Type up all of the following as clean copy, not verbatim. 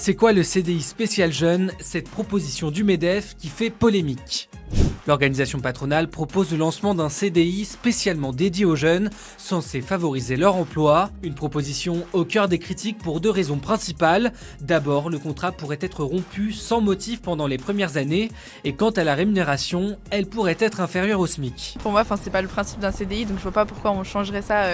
C'est quoi le CDI spécial jeune, cette proposition du MEDEF qui fait polémique? L'organisation patronale propose le lancement d'un CDI spécialement dédié aux jeunes, censé favoriser leur emploi. Une proposition au cœur des critiques pour deux raisons principales. D'abord, le contrat pourrait être rompu sans motif pendant les premières années, et quant à la rémunération, elle pourrait être inférieure au SMIC. Pour moi, c'est pas le principe d'un CDI, donc je vois pas pourquoi on changerait ça,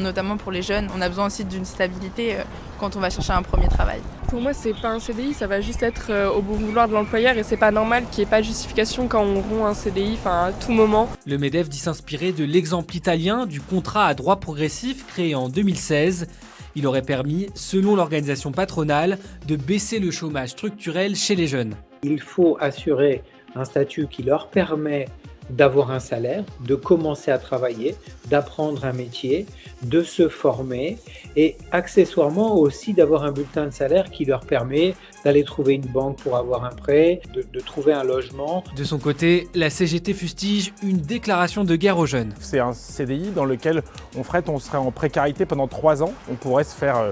notamment pour les jeunes. On a besoin aussi d'une stabilité quand on va chercher un premier travail. Pour moi, c'est pas un CDI, ça va juste être au bon vouloir de l'employeur et c'est pas normal qu'il n'y ait pas de justification quand on rompt un CDI, à tout moment. Le MEDEF dit s'inspirer de l'exemple italien du contrat à droit progressif créé en 2016. Il aurait permis, selon l'organisation patronale, de baisser le chômage structurel chez les jeunes. Il faut assurer un statut qui leur permet d'avoir un salaire, de commencer à travailler, d'apprendre un métier, de se former et accessoirement aussi d'avoir un bulletin de salaire qui leur permet d'aller trouver une banque pour avoir un prêt, de trouver un logement. De son côté, la CGT fustige une déclaration de guerre aux jeunes. C'est un CDI dans lequel on serait en précarité pendant 3 ans, on pourrait se faire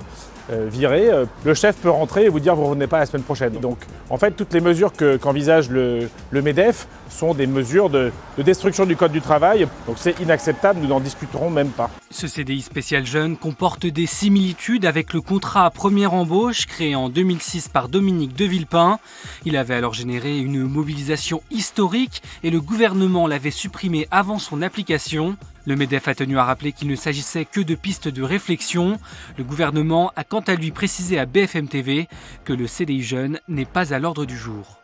virer. Le chef peut rentrer et vous dire vous ne revenez pas la semaine prochaine. Donc en fait toutes les mesures qu'envisage le MEDEF sont des mesures de destruction du code du travail. Donc c'est inacceptable, nous n'en discuterons même pas. Ce CDI spécial jeune comporte des similitudes avec le contrat à première embauche créé en 2006 par Dominique de Villepin. Il avait alors généré une mobilisation historique et le gouvernement l'avait supprimé avant son application. Le MEDEF a tenu à rappeler qu'il ne s'agissait que de pistes de réflexion. Le gouvernement a quant à lui précisé à BFM TV que le CDI jeune n'est pas à l'ordre du jour.